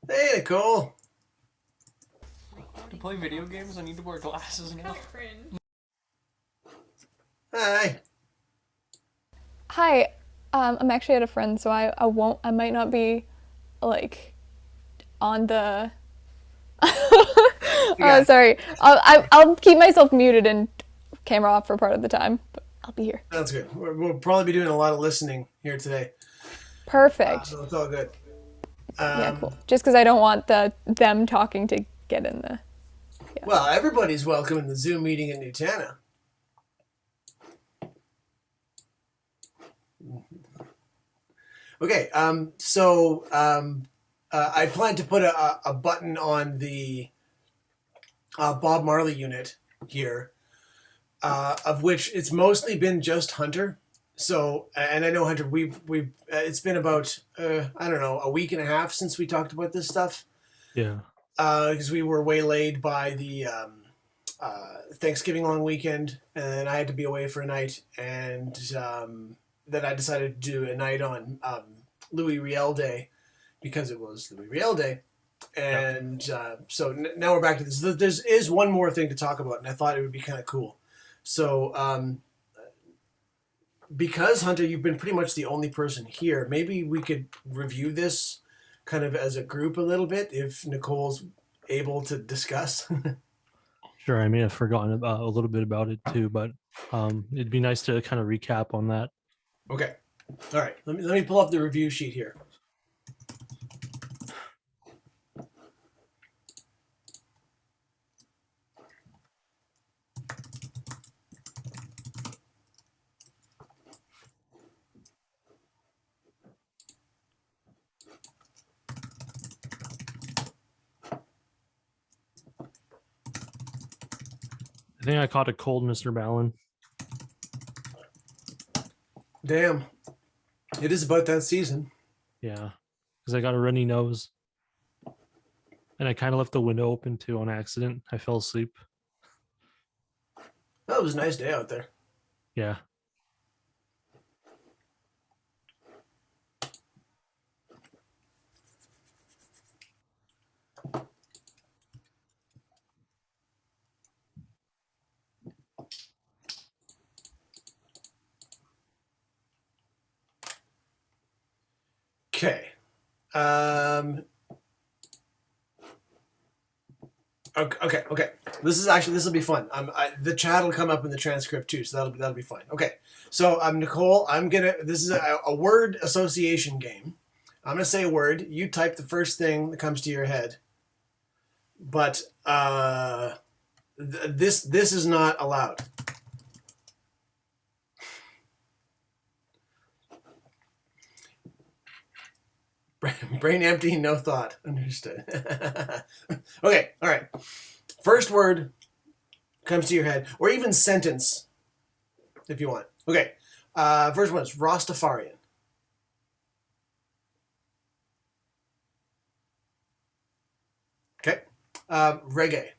Hey, Nicole. To play video games, I need to wear glasses now. Hi. Hi, I'm actually at a friend, so I might not be like on the. Yeah. Sorry. I'll keep myself muted and camera off for part of the time, but I'll be here. That's good. We'll probably be doing a lot of listening here today. Perfect. So it's all good. Yeah, cool. Just because I don't want them talking to get in the. Well, everybody's welcome in the Zoom meeting in Nutana. Okay, I plan to put a button on the Bob Marley unit here, of which it's mostly been just Hunter. So, and I know Hunter, we've it's been about I don't know, a week and a half since we talked about this stuff. Yeah. Because we were waylaid by the Thanksgiving long weekend, and I had to be away for a night, and then I decided to do a night on Louis Riel Day because it was Louis Riel Day, and so now we're back to this. There is one more thing to talk about, and I thought it would be kind of cool. So because Hunter, you've been pretty much the only person here, maybe we could review this kind of as a group a little bit if Nicole's able to discuss. Sure. I may have forgotten about a little bit about it too, but it'd be nice to kind of recap on that. Okay. All right. Let me pull up the review sheet here. I think I caught a cold, Mr. Ballin. Damn. It is about that season. Yeah. Because I got a runny nose. And I kind of left the window open too on accident. I fell asleep. That was a nice day out there. Yeah. Okay. Okay. This will be fun. The chat will come up in the transcript too, so that'll be fine. Okay. So Nicole, this is a word association game. I'm gonna say a word. You type the first thing that comes to your head. But this is not allowed. Brain empty, no thought. Understood. Okay, all right. First word comes to your head, or even sentence, if you want. Okay, first one is Rastafarian. Okay, reggae.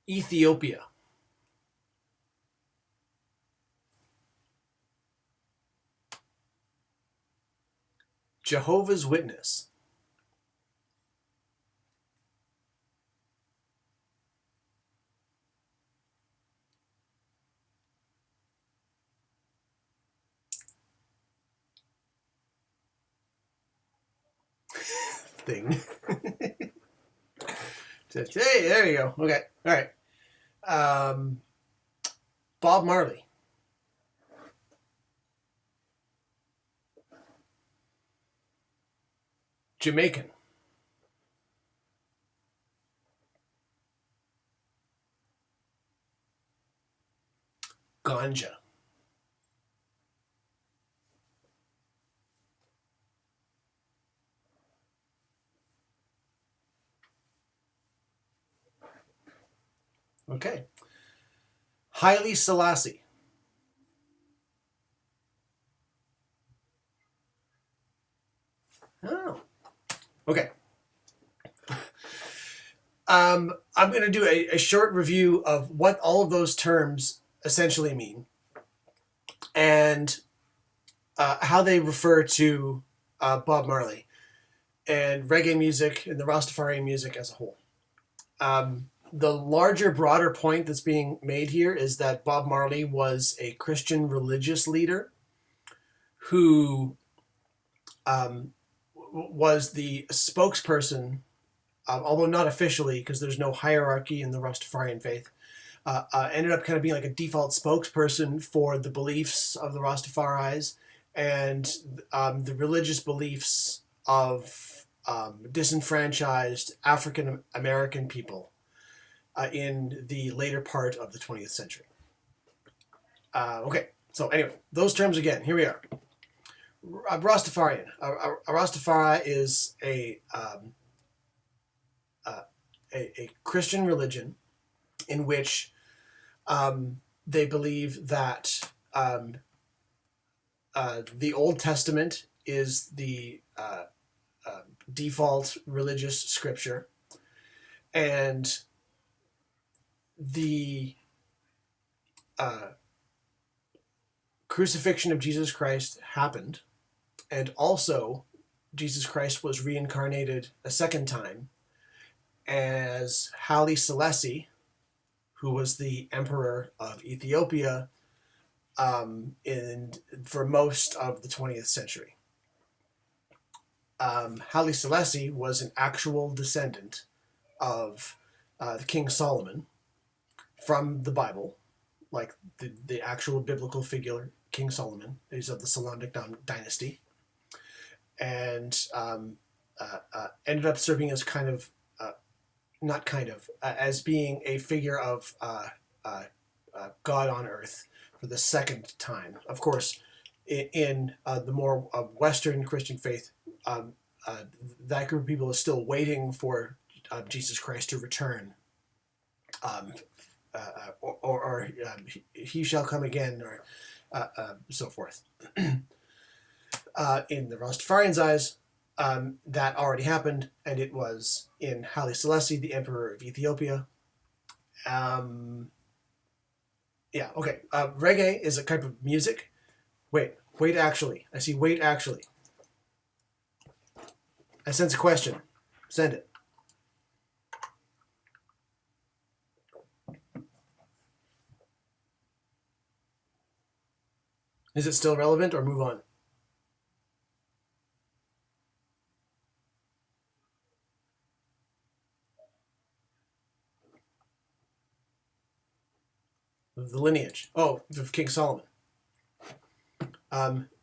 Ethiopia. Jehovah's Witness. Thing. Hey, there you go. Okay, all right. Bob Marley. Jamaican. Ganja. Okay. Haile Selassie. Oh. Okay. I'm going to do a short review of what all of those terms essentially mean and how they refer to Bob Marley and reggae music and the Rastafarian music as a whole. The larger, broader point that's being made here is that Bob Marley was a Christian religious leader who was the spokesperson, although not officially, because there's no hierarchy in the Rastafarian faith, ended up kind of being like a default spokesperson for the beliefs of the Rastafaris and the religious beliefs of disenfranchised African American people in the later part of the 20th century. Okay, so anyway, those terms again, here we are. Rastafarian. A Rastafari is a Christian religion in which they believe that the Old Testament is the default religious scripture, and the crucifixion of Jesus Christ happened, and also Jesus Christ was reincarnated a second time as Haile Selassie, who was the emperor of Ethiopia for most of the 20th century. Haile Selassie was an actual descendant of the King Solomon from the Bible, like the actual biblical figure King Solomon. He's of the Solomonic dynasty, and ended up serving as as being a figure of God on earth for the second time. Of course, in the more Western Christian faith, that group of people is still waiting for Jesus Christ to return, or he shall come again, or so forth. In the Rastafarians' eyes, that already happened, and it was in Haile Selassie, the Emperor of Ethiopia. Reggae is a type of music. Wait, actually. I see wait, actually. I sense a question. Send it. Is it still relevant or move on? The lineage. Oh, of King Solomon.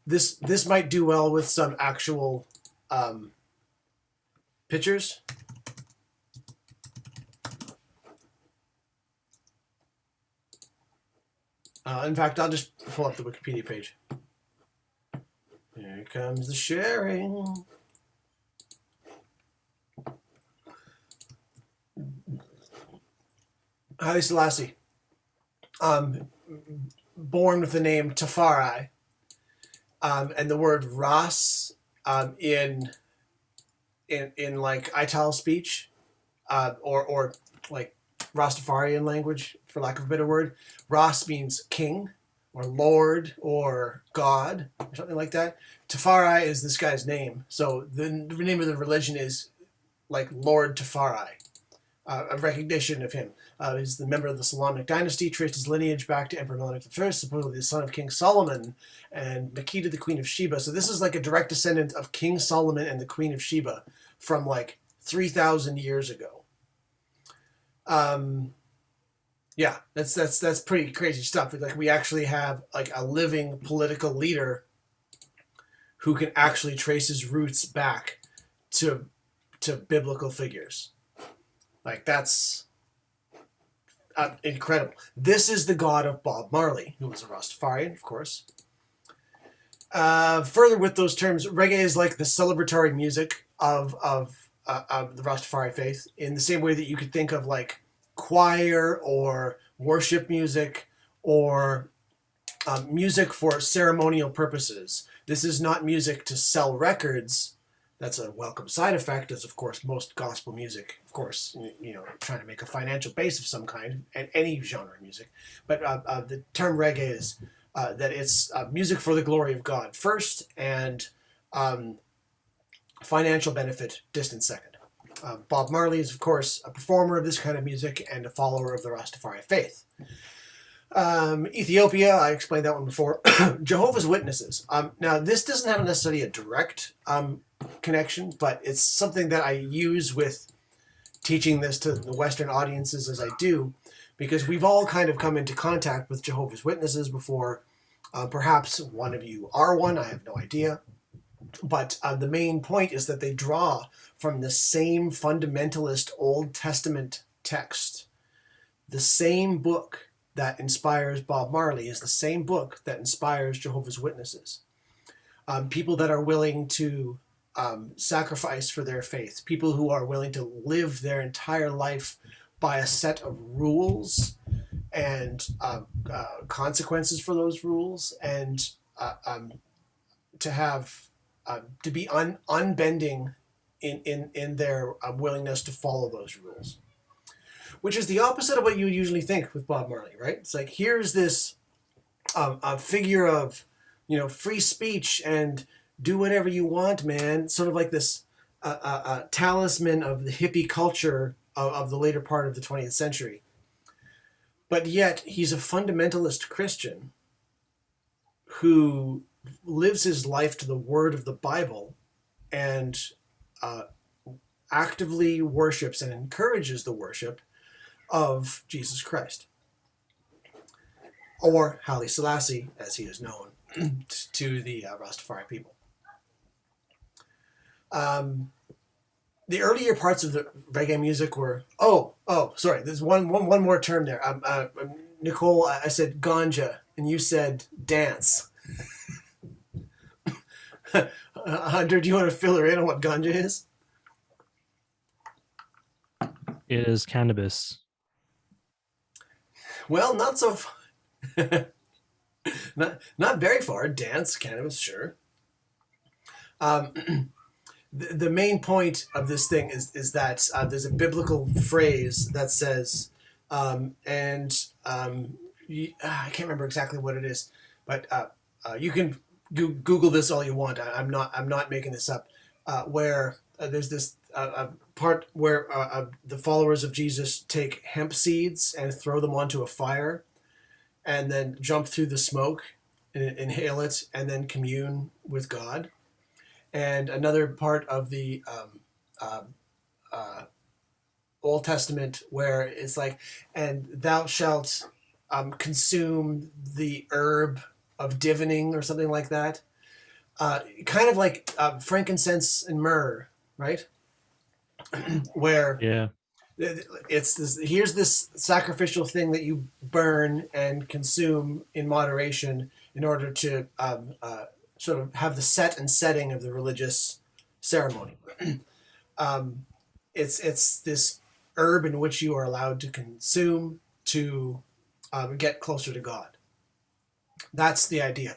This might do well with some actual pictures. In fact, I'll just pull up the Wikipedia page. Here comes the sharing. Haile Selassie, born with the name Tafari, and the word Ras in like Ital speech, or like Rastafarian language, for lack of a better word, Ras means king or lord or god or something like that. Tafari is this guy's name, so the name of the religion is like Lord Tafari, a recognition of him. He's the member of the Solomonic dynasty, traced his lineage back to Emperor Menelik I, supposedly the son of King Solomon, and Makeda, the Queen of Sheba. So this is like a direct descendant of King Solomon and the Queen of Sheba from like 3,000 years ago. Yeah, that's pretty crazy stuff. Like, we actually have like a living political leader who can actually trace his roots back to biblical figures. Like, that's incredible. This is the god of Bob Marley, who was a Rastafarian, of course. Further with those terms, reggae is like the celebratory music of the Rastafari faith, in the same way that you could think of like choir or worship music or music for ceremonial purposes. This is not music to sell records. That's a welcome side effect, as of course most gospel music of course, trying to make a financial base of some kind, and any genre of music. But the term reggae is that it's music for the glory of God first, and financial benefit distant second. Bob Marley is, of course, a performer of this kind of music and a follower of the Rastafari faith. Ethiopia, I explained that one before. Jehovah's Witnesses. Now, this doesn't have necessarily a direct connection, but it's something that I use with teaching this to the Western audiences as I do, because we've all kind of come into contact with Jehovah's Witnesses before. Perhaps one of you are one, I have no idea. But the main point is that they draw from the same fundamentalist Old Testament text. The same book that inspires Bob Marley is the same book that inspires Jehovah's Witnesses. People that are willing to sacrifice for their faith, people who are willing to live their entire life by a set of rules and consequences for those rules, and to be unbending in their willingness to follow those rules, which is the opposite of what you usually think with Bob Marley, right? It's like, here's this a figure of free speech and do whatever you want, man. Sort of like this talisman of the hippie culture of the later part of the 20th century. But yet he's a fundamentalist Christian who lives his life to the word of the Bible and actively worships and encourages the worship of Jesus Christ, or Haile Selassie, as he is known to the Rastafari people. The earlier parts of the reggae music were sorry. There's one more term there. Nicole, I said ganja, and you said dance. Hunter, do you want to fill her in on what ganja is? It is cannabis. Well, not so far. not very far. Dance, cannabis, sure. The main point of this thing is that there's a biblical phrase that says, I can't remember exactly what it is, but you can Google this all you want. I'm not making this up. Where there's this part where the followers of Jesus take hemp seeds and throw them onto a fire, and then jump through the smoke, and inhale it, and then commune with God. And another part of the Old Testament where it's like, and thou shalt consume the herb of divining, or something like that. Kind of like frankincense and myrrh, right? Where Yeah. it's this, here's this sacrificial thing that you burn and consume in moderation in order to sort of have the set and setting of the religious ceremony. It's this herb in which you are allowed to consume to get closer to God. That's the idea.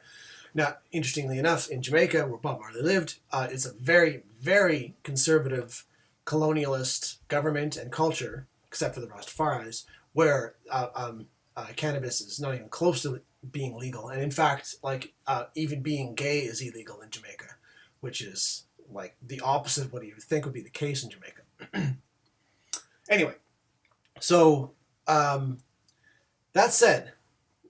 Now, interestingly enough, in Jamaica, where Bob Marley lived, it's a very, very conservative colonialist government and culture, except for the Rastafaris, where cannabis is not even close to being legal. And in fact, like even being gay is illegal in Jamaica, which is like the opposite of what you would think would be the case in Jamaica. Anyway, so that said,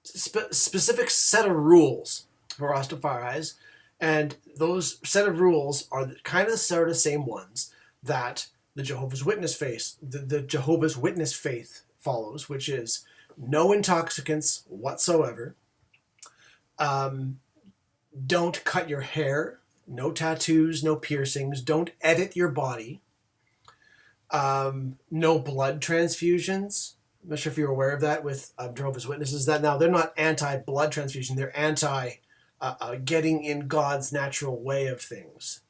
specific set of rules for Rastafaris, and those set of rules are kind of the sort of same ones that the Jehovah's Witness faith, the Jehovah's Witness faith follows, which is no intoxicants whatsoever. Don't cut your hair, no tattoos, no piercings, don't edit your body, no blood transfusions. I'm not sure if you're aware of that with Jehovah's Witnesses. That now they're not anti-blood transfusion; they're anti getting in God's natural way of things.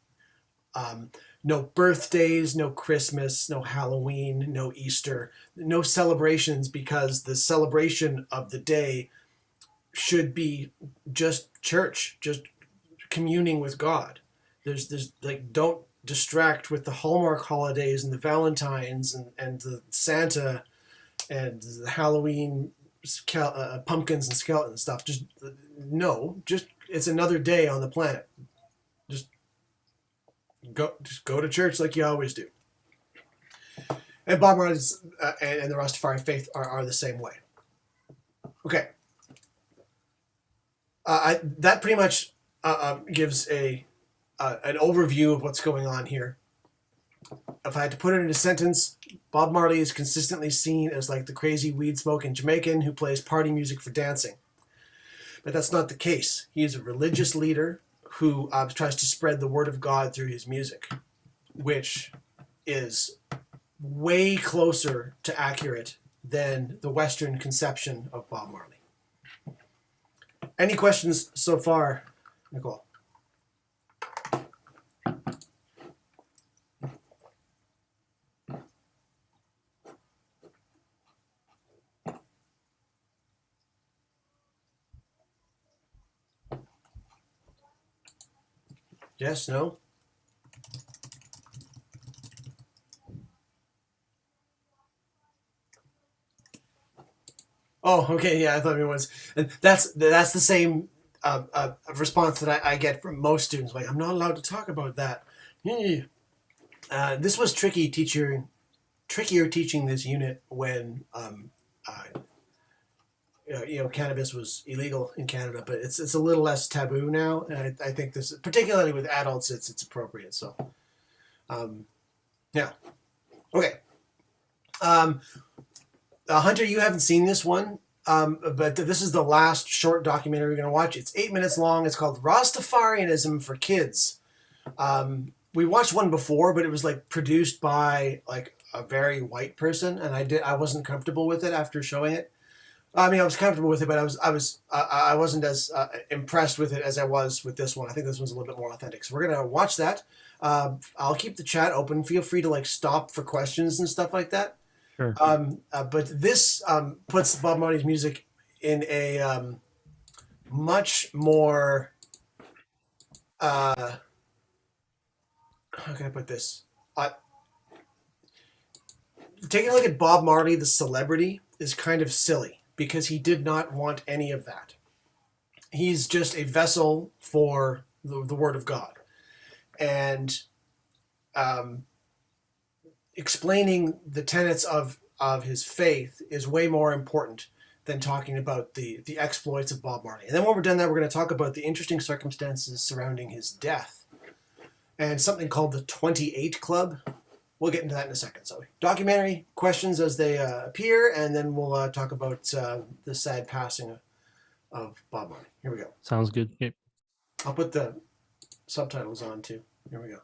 No birthdays, no Christmas, no Halloween, no Easter, no celebrations, because the celebration of the day should be just church, just communing with God. There's like don't distract with the Hallmark holidays and the Valentines and the Santa and the Halloween pumpkins and skeleton stuff. Just it's another day on the planet. Just go to church like you always do. And Bob Marley's and the Rastafari faith are the same way. Okay. That pretty much gives an overview of what's going on here. If I had to put it in a sentence, Bob Marley is consistently seen as like the crazy weed-smoking Jamaican who plays party music for dancing. But that's not the case. He is a religious leader who tries to spread the word of God through his music, which is way closer to accurate than the Western conception of Bob Marley. Any questions so far, Nicole? Yes, no? Oh, okay, yeah, I thought it was. And that's the same response that I get from most students. Like, I'm not allowed to talk about that. This was trickier teaching this unit when cannabis was illegal in Canada, but it's a little less taboo now, and I think this, particularly with adults, it's appropriate. So, yeah, okay. Hunter, you haven't seen this one, but this is the last short documentary we're going to watch. It's 8 minutes long. It's called Rastafarianism for Kids. We watched one before, but it was like produced by like a very white person, and I wasn't comfortable with it after showing it. I mean, I was comfortable with it, but I wasn't as impressed with it as I was with this one. I think this one's a little bit more authentic. So we're gonna watch that. I'll keep the chat open. Feel free to like stop for questions and stuff like that. Sure. But this puts Bob Marley's music in a much more how can I put this? Taking a look at Bob Marley, the celebrity, is kind of silly because he did not want any of that. He's just a vessel for the word of God. And explaining the tenets of his faith is way more important than talking about the exploits of Bob Marley. And then when we're done that, we're going to talk about the interesting circumstances surrounding his death and something called the 28 Club. We'll get into that in a second. So documentary questions as they appear, and then we'll talk about the sad passing of Bob Marley. Here we go. Sounds good. Yep. I'll put the subtitles on too. Here we go.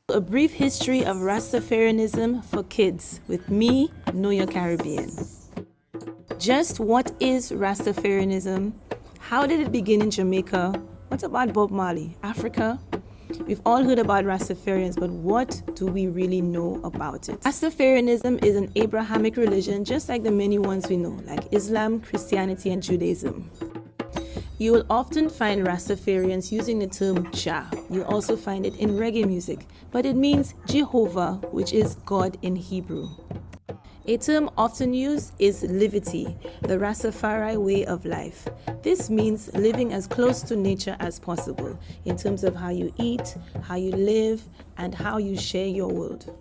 A brief history of Rastafarianism for kids with me, Know Your Caribbean. Just what is Rastafarianism? How did it begin in Jamaica? What about Bob Marley? Africa? We've all heard about Rastafarians, but what do we really know about it? Rastafarianism is an Abrahamic religion, just like the many ones we know, like Islam, Christianity, and Judaism. You will often find Rastafarians using the term Jah. You'll also find it in reggae music, but it means Jehovah, which is God in Hebrew. A term often used is livity, the Rastafari way of life. This means living as close to nature as possible in terms of how you eat, how you live, and how you share your world.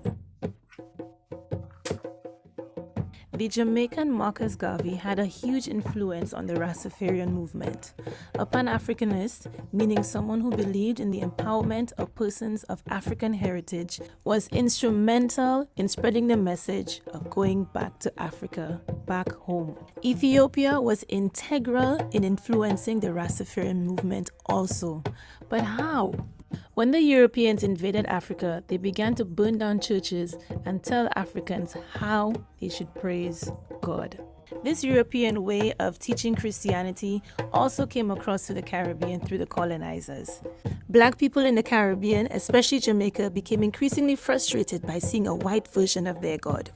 The Jamaican Marcus Garvey had a huge influence on the Rastafarian movement. A Pan-Africanist, meaning someone who believed in the empowerment of persons of African heritage, was instrumental in spreading the message of going back to Africa, back home. Ethiopia was integral in influencing the Rastafarian movement also. But how? When the Europeans invaded Africa, they began to burn down churches and tell Africans how they should praise God. This European way of teaching Christianity also came across to the Caribbean through the colonizers. Black people in the Caribbean, especially Jamaica, became increasingly frustrated by seeing a white version of their God.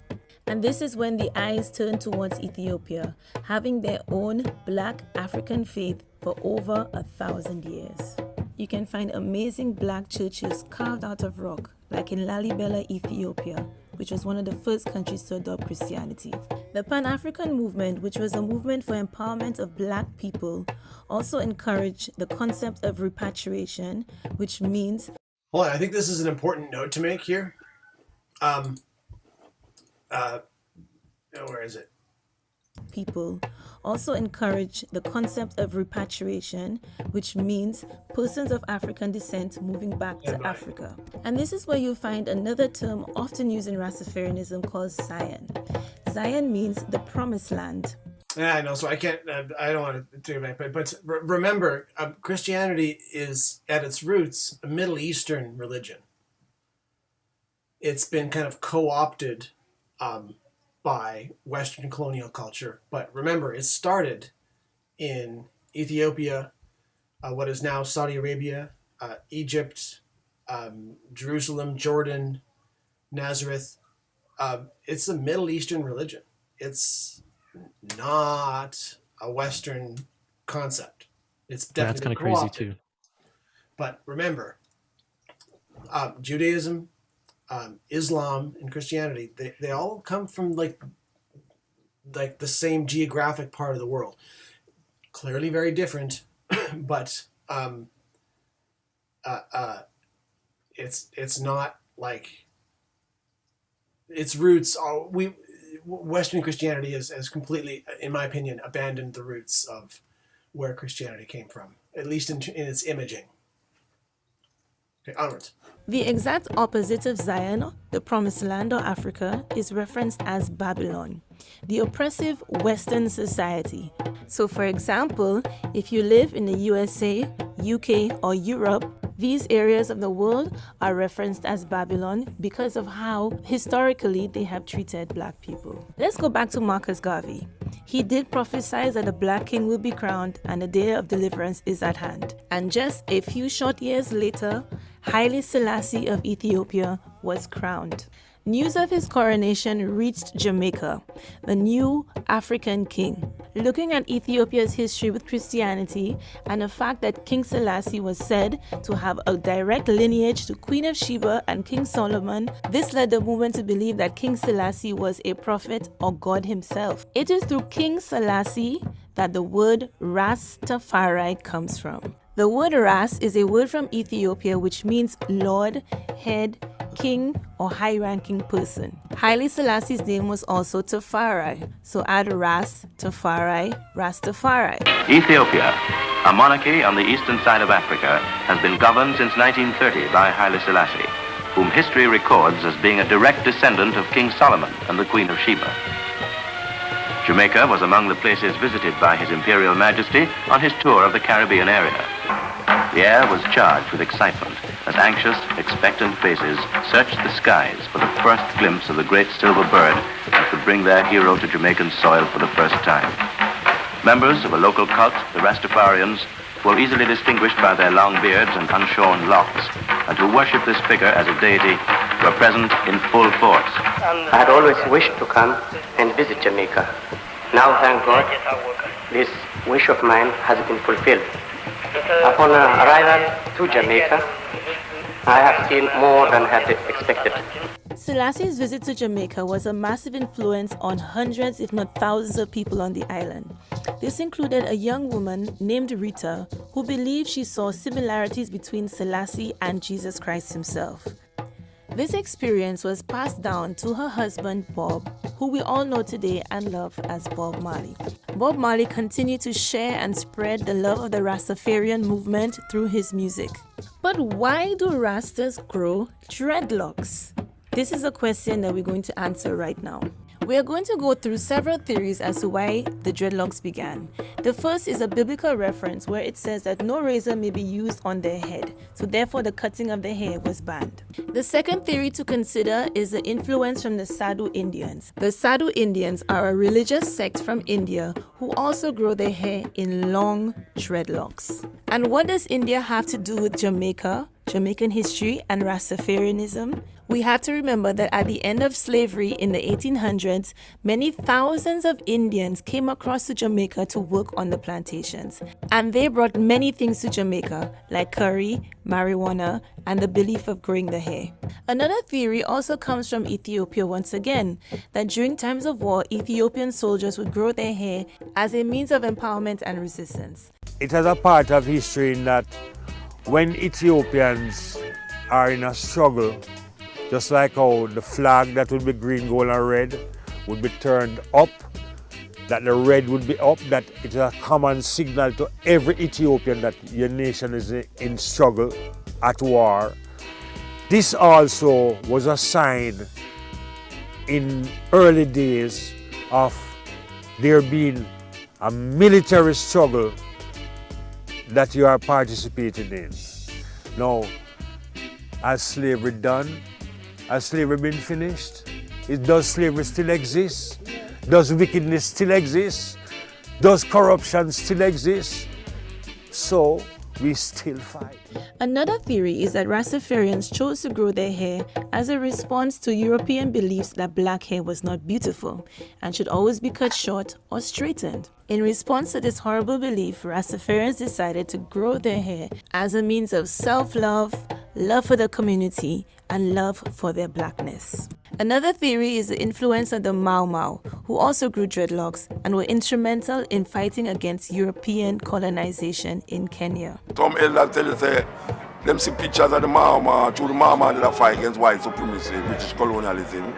And this is when the eyes turned towards Ethiopia, having their own Black African faith for over 1,000 years. you can find amazing black churches carved out of rock, like in Lalibela, Ethiopia, which was one of the first countries to adopt Christianity. The Pan-African movement, which was a movement for empowerment of black people, also encouraged the concept of repatriation, which means... Hold on, I think this is an important note to make here. Where is it? People also encourage the concept of repatriation, which means persons of African descent moving back to Africa. And this is where you'll find another term often used in Rastafarianism called Zion. Zion means the promised land. Yeah, I know. So I can't. I don't want to take it back. But remember, Christianity is at its roots a Middle Eastern religion. It's been kind of co-opted by Western colonial culture. But remember, it started in Ethiopia, what is now Saudi Arabia, Egypt, Jerusalem, Jordan, Nazareth. It's a Middle Eastern religion. It's not a Western concept. It's definitely That's kind of crazy co-opted. too. But remember, Judaism, Islam, and Christianity, they all come from like the same geographic part of the world. Clearly very different, but it's not like its roots are Western Christianity has completely, in my opinion, abandoned the roots of where Christianity came from, at least in its imaging. Okay, onwards. The exact opposite of Zion, the promised land or Africa, is referenced as Babylon, the oppressive Western society. So for example, if you live in the USA, UK, or Europe, these areas of the world are referenced as Babylon because of how historically they have treated black people. Let's go back to Marcus Garvey. He did prophesy that a black king will be crowned and the day of deliverance is at hand. And just a few short years later, Haile Selassie of Ethiopia was crowned. News of his coronation reached Jamaica, the new African king. Looking at Ethiopia's history with Christianity and the fact that King Selassie was said to have a direct lineage to Queen of Sheba and King Solomon, this led the movement to believe that King Selassie was a prophet or God himself. It is through King Selassie that the word Rastafari comes from. The word Ras is a word from Ethiopia which means Lord, head, king, or high-ranking person. Haile Selassie's name was also Tafari, so add Ras, Tafari, Rastafari. Ethiopia, a monarchy on the eastern side of Africa, has been governed since 1930 by Haile Selassie, whom history records as being a direct descendant of King Solomon and the Queen of Sheba. Jamaica was among the places visited by His Imperial Majesty on his tour of the Caribbean area. The air was charged with excitement as anxious, expectant faces searched the skies for the first glimpse of the great silver bird that would bring their hero to Jamaican soil for the first time. Members of a local cult, the Rastafarians, who are easily distinguished by their long beards and unshorn locks, and who worship this figure as a deity, were present in full force. I had always wished to come and visit Jamaica. Now, thank God, this wish of mine has been fulfilled. Upon arrival to Jamaica, I have seen more than I had expected. Selassie's visit to Jamaica was a massive influence on hundreds, if not thousands, of people on the island. This included a young woman named Rita who believed she saw similarities between Selassie and Jesus Christ himself. This experience was passed down to her husband Bob, who we all know today and love as Bob Marley. Bob Marley continued to share and spread the love of the Rastafarian movement through his music. But why do Rastas grow dreadlocks? This is a question that we're going to answer right now. We are going to go through several theories as to why the dreadlocks began. The first is a biblical reference where it says that no razor may be used on their head, so therefore the cutting of the hair was banned. The second theory to consider is the influence from the Sadhu Indians. The Sadhu Indians are a religious sect from India who also grow their hair in long dreadlocks. And what does India have to do with Jamaica? Jamaican history and Rastafarianism, we have to remember that at the end of slavery in the 1800s, many thousands of Indians came across to Jamaica to work on the plantations. And they brought many things to Jamaica, like curry, marijuana, and the belief of growing the hair. Another theory also comes from Ethiopia once again, that during times of war, Ethiopian soldiers would grow their hair as a means of empowerment and resistance. It has a part of history in that when Ethiopians are in a struggle, just like how the flag that would be green, gold, and red would be turned up, that the red would be up, that it is a common signal to every Ethiopian that your nation is in struggle, at war. This also was a sign in early days of there being a military struggle that you are participating in. Now, has slavery done? Has slavery been finished? Does slavery still exist? Does wickedness still exist? Does corruption still exist? So, we still fight. Another theory is that Rastafarians chose to grow their hair as a response to European beliefs that black hair was not beautiful and should always be cut short or straightened. In response to this horrible belief, Rastafarians decided to grow their hair as a means of self-love, love for the community, and love for their blackness. Another theory is the influence of the Mau Mau, who also grew dreadlocks and were instrumental in fighting against European colonization in Kenya. Some elders tell you, say, them see pictures of the Mau Mau, through the Mau Mau that fight against white supremacy, British colonialism.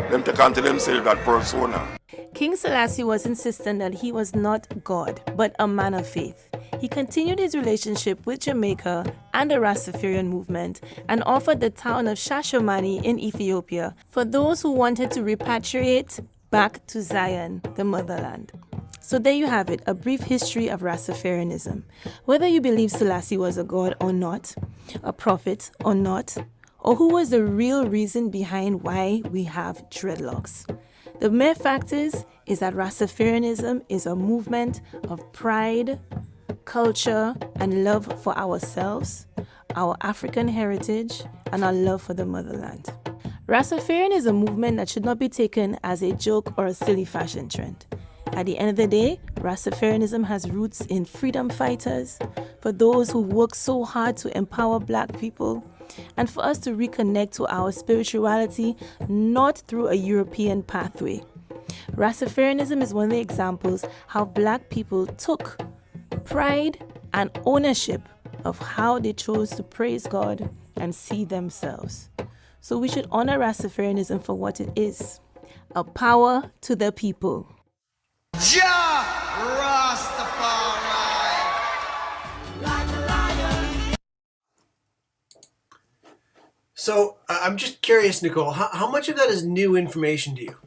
Them take unto themselves that persona. King Selassie was insistent that he was not God, but a man of faith. He continued his relationship with Jamaica and the Rastafarian movement and offered the town of Shashamani in Ethiopia for those who wanted to repatriate back to Zion, the motherland. So there you have it, a brief history of Rastafarianism. Whether you believe Selassie was a god or not, a prophet or not, or who was the real reason behind why we have dreadlocks. The mere fact is that Rastafarianism is a movement of pride, culture, and love for ourselves, our African heritage, and our love for the motherland. Rastafarian is a movement that should not be taken as a joke or a silly fashion trend. At the end of the day, Rastafarianism has roots in freedom fighters, for those who work so hard to empower black people, and for us to reconnect to our spirituality, not through a European pathway. Rastafarianism is one of the examples how black people took pride and ownership of how they chose to praise God and see themselves. So we should honor Rastafarianism for what it is, a power to the people. Ja Rastafari. So I'm just curious, Nicole, how much of that is new information to you?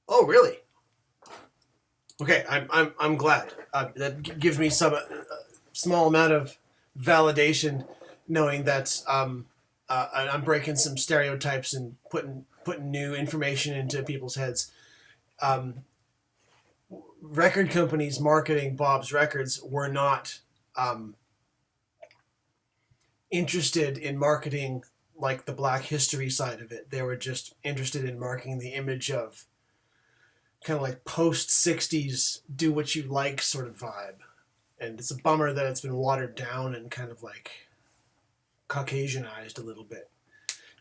Oh, really? Okay, I'm glad. That gives me some small amount of validation, knowing that I'm breaking some stereotypes and putting new information into people's heads. Record companies marketing Bob's Records were not interested in marketing like the Black history side of it. They were just interested in marketing the image of kind of like post-60s do what you like sort of vibe. And it's a bummer that it's been watered down and kind of like Caucasianized a little bit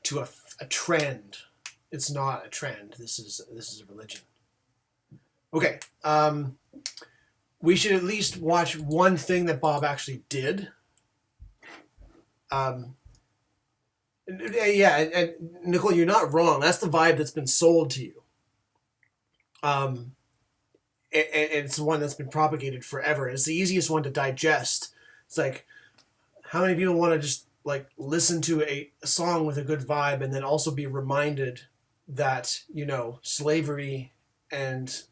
to a trend. It's not a trend. This is a religion. Okay, we should at least watch one thing that Bob actually did. Yeah, and Nicole, you're not wrong. That's the vibe that's been sold to you. And it's the one that's been propagated forever. It's the easiest one to digest. It's like, how many people want to just like listen to a song with a good vibe and then also be reminded that, you know, slavery and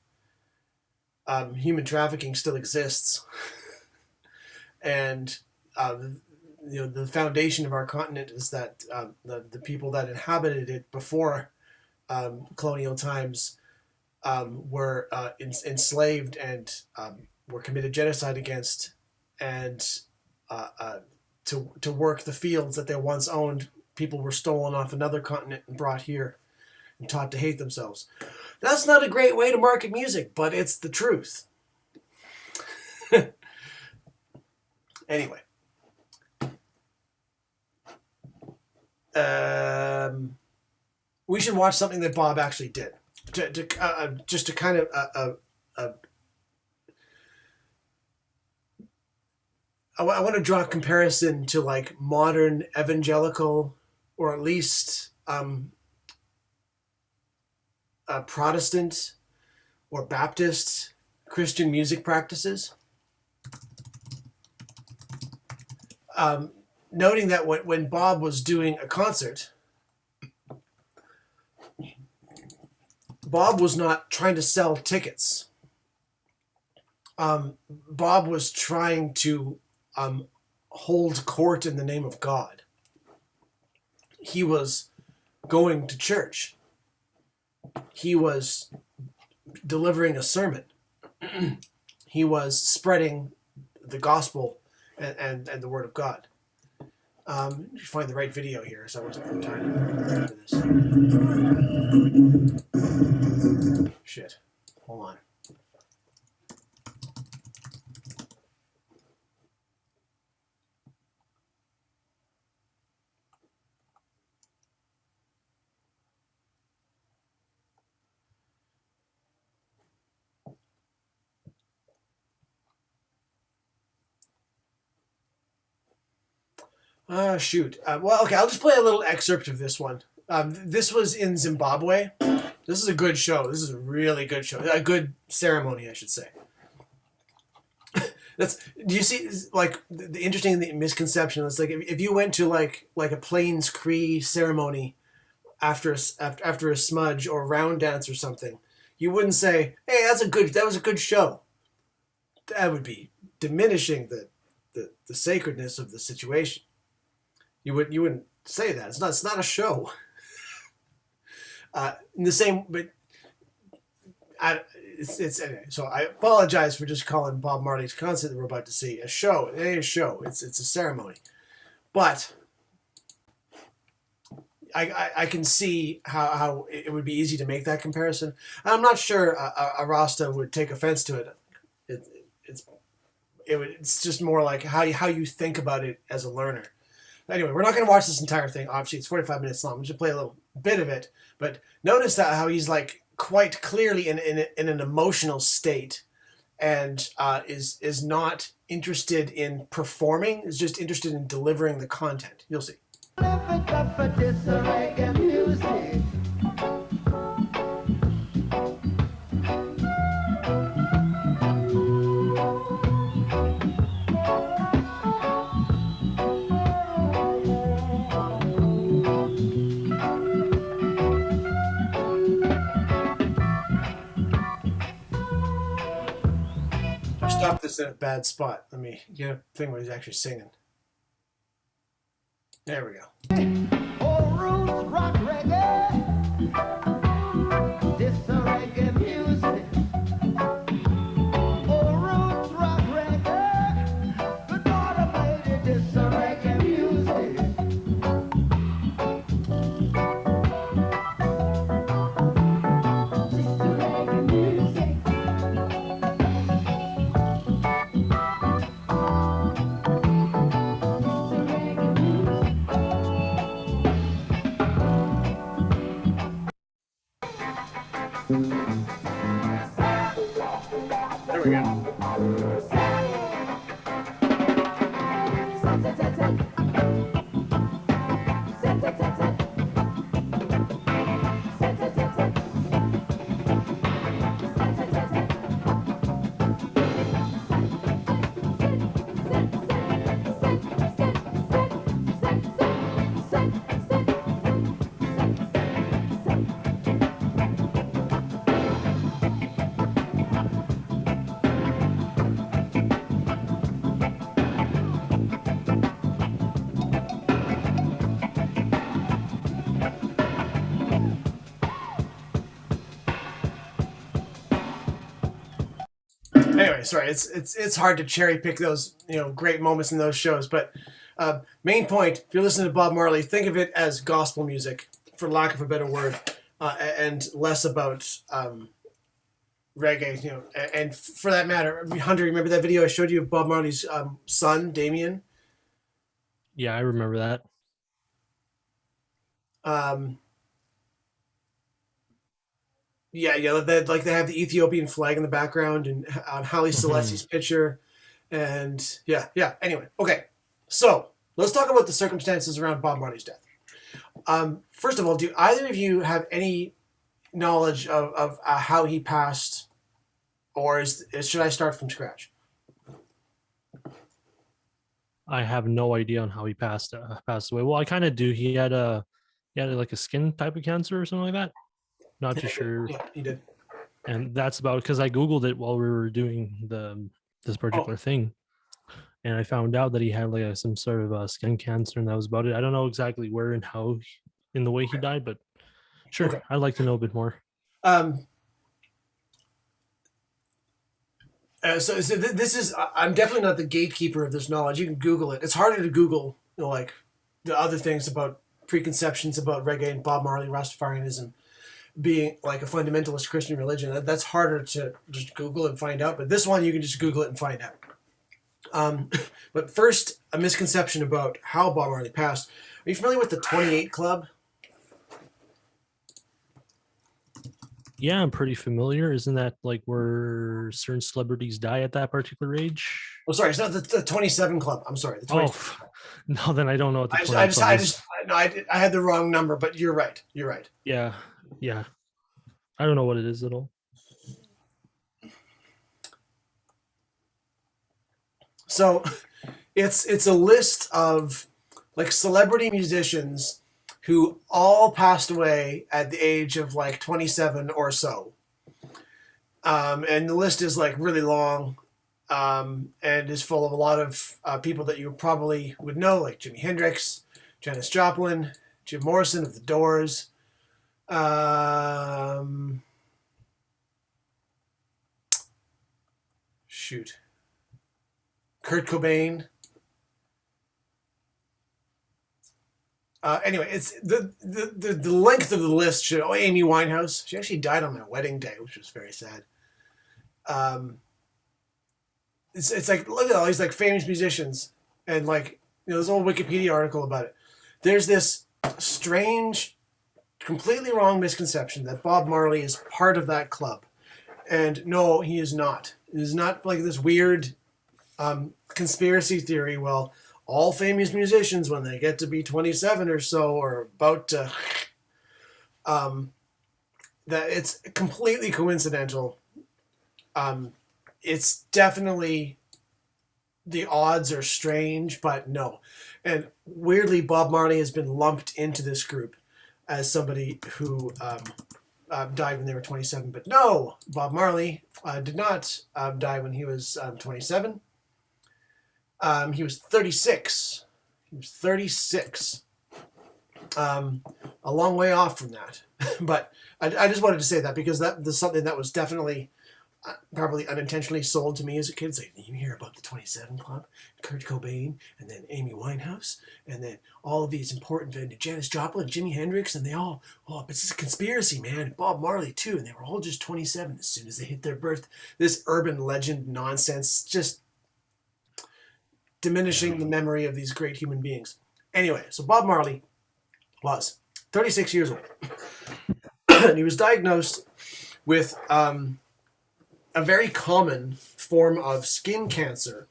human trafficking still exists, and you know, the foundation of our continent is that the people that inhabited it before colonial times were enslaved and were committed genocide against, and to work the fields that they once owned, people were stolen off another continent and brought here and taught to hate themselves. That's not a great way to market music, but it's the truth. Anyway. We should watch something that Bob actually did. Just to kind of... I want to draw a comparison to like modern evangelical, or at least Protestant or Baptist Christian music practices. Noting that when Bob was doing a concert, Bob was not trying to sell tickets. Bob was trying to hold court in the name of God. He was going to church. He was delivering a sermon. He was spreading the gospel and the word of God. You find the right video here, so I wasn't entirely for this. Shit. Hold on. Shoot. Well, okay, I'll just play a little excerpt of this one. This was in Zimbabwe. This is a good show. This is a really good show. A good ceremony, I should say. Do you see, like, the interesting misconception? It's like if you went to like a Plains Cree ceremony after a smudge or round dance or something, you wouldn't say, "Hey, that was a good show." That would be diminishing the sacredness of the situation. You wouldn't say that. It's not a show. In the same, but it's anyway. So I apologize for just calling Bob Marley's concert that we're about to see a show. It ain't a show. It's a ceremony. But I can see how it would be easy to make that comparison. And I'm not sure a Rasta would take offense to it. It's just more like how you think about it as a learner. Anyway, we're not going to watch this entire thing. Obviously, it's 45 minutes long. I'm just play a little bit of it. But notice that how he's like quite clearly in an emotional state, and is not interested in performing. Is just interested in delivering the content. You'll see. Stop this in a bad spot. Let me get a thing where he's actually singing. There we go. Rock reggae. This reggae music. Roots rock reggae. Good God Almighty, this reggae music. This reggae music. There we go. anyway, sorry. It's hard to cherry pick those great moments in those shows. But main point: if you're listening to Bob Marley, think of it as gospel music, for lack of a better word, and less about reggae. And for that matter, Hunter, remember that video I showed you of Bob Marley's son, Damien? Yeah, I remember that. Yeah, they have the Ethiopian flag in the background and Haile Selassie's picture, and yeah. Anyway, okay, so let's talk about the circumstances around Bob Marley's death. First of all, do either of you have any knowledge of how he passed, or should I start from scratch? I have no idea on how he passed away. Well, I kind of do. He had like a skin type of cancer or something like that. Not too sure. Yeah, he did. And that's about because I googled it while we were doing this particular thing, and I found out that he had like some sort of skin cancer, and that was about it. I don't know exactly where and how in the way he died, but sure, Okay. I'd like to know a bit more. So this is, I'm definitely not the gatekeeper of this knowledge. You can Google it. It's harder to Google, like the other things about preconceptions about reggae and Bob Marley, Rastafarianism being like a fundamentalist Christian religion. That's harder to just Google and find out. But this one, you can just Google it and find out. But first, a misconception about how Bob Marley passed. Are you familiar with the 28 Club? Yeah, I'm pretty familiar. Isn't that like where certain celebrities die at that particular age? Oh, sorry, it's not the 27 Club. I'm sorry. The 27. No, then I don't know what the 28 Club is. I had the wrong number, but you're right. You're right. Yeah. I don't know what it is at all. So it's a list of like celebrity musicians who all passed away at the age of like 27 or so. And the list is like really long and is full of a lot of people that you probably would know, like Jimi Hendrix, Janis Joplin, Jim Morrison of The Doors. Kurt Cobain. Anyway, it's the length of the list should. Oh, Amy Winehouse. She actually died on my wedding day, which was very sad. It's like, look at all these like famous musicians, and like there's a whole Wikipedia article about it. There's this strange, completely wrong misconception that Bob Marley is part of that club, and no, he is not. It is not like this weird conspiracy theory. Well, all famous musicians, when they get to be 27 or so, or about to, that it's completely coincidental. It's definitely, the odds are strange, but no. And weirdly, Bob Marley has been lumped into this group as somebody who died when they were 27. But no, Bob Marley did not die when he was 27. He was 36. He was 36. A long way off from that. But I just wanted to say that because that's something that was definitely probably unintentionally sold to me as a kid. It's like, you hear about the 27 Club, Kurt Cobain, and then Amy Winehouse, and then all of these important Janis Joplin, Jimi Hendrix, and they all, but this is a conspiracy, man. Bob Marley too, and they were all just 27 as soon as they hit their birth. This urban legend nonsense, just diminishing the memory of these great human beings. Anyway, so Bob Marley was 36 years old. And he was diagnosed with a very common form of skin cancer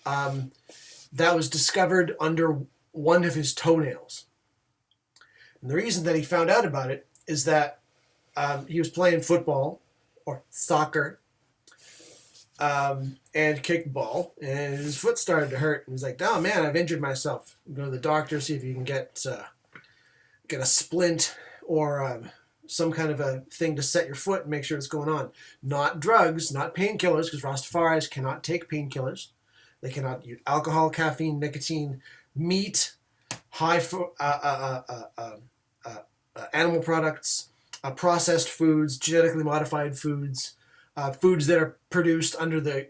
that was discovered under one of his toenails. And the reason that he found out about it is that he was playing football or soccer and kickball, and his foot started to hurt. And he's like, "Oh man, I've injured myself. Go to the doctor, see if you can get a splint or some kind of a thing to set your foot and make sure what's going on. Not drugs, not painkillers, because Rastafaris cannot take painkillers. They cannot use alcohol, caffeine, nicotine, meat, animal products, processed foods, genetically modified foods, foods that are produced under the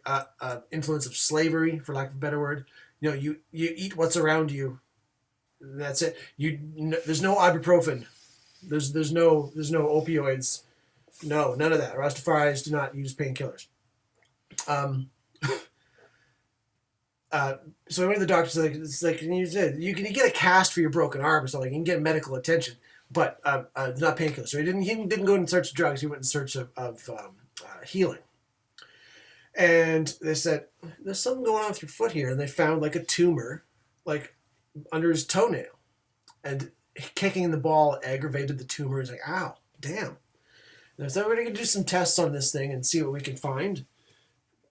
influence of slavery, for lack of a better word. You eat what's around you. And that's it. There's no ibuprofen. There's no opioids. No, none of that. Rastafaris do not use painkillers. So I went to the doctor. It's like you said, you can get a cast for your broken arm or something. You can get medical attention, but it's not painkillers. So he didn't go in search of drugs. He went in search of healing. And they said, there's something going on with your foot here. And they found like a tumor, like under his toenail. And kicking the ball aggravated the tumor. He's like, ow, damn. And so we're going to do some tests on this thing and see what we can find.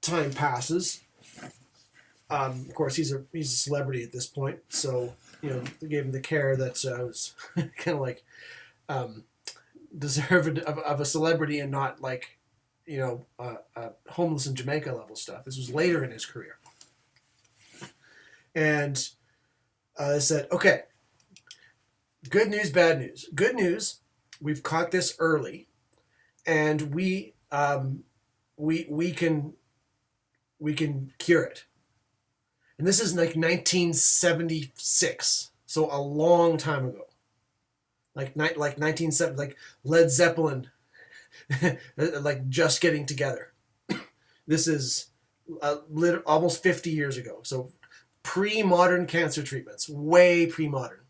Time passes. Of course, he's a celebrity at this point. So, they gave him the care that was kind of like deserved of a celebrity and not like, homeless in Jamaica level stuff. This was later in his career. And they said, okay, good news, bad news. Good news, we've caught this early, and we can cure it. And this is like 1976, so a long time ago. Like 1970, like Led Zeppelin, like just getting together. This is almost 50 years ago. So pre-modern cancer treatments, way pre-modern.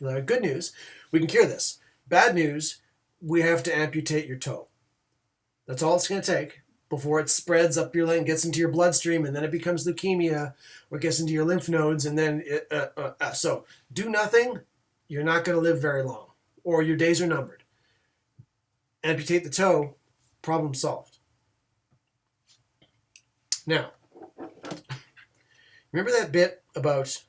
Good news, we can cure this. Bad news, we have to amputate your toe. That's all it's going to take before it spreads up your leg, gets into your bloodstream, and then it becomes leukemia, or gets into your lymph nodes, and then so do nothing, you're not going to live very long, or your days are numbered. Amputate the toe, problem solved. Now, remember that bit about,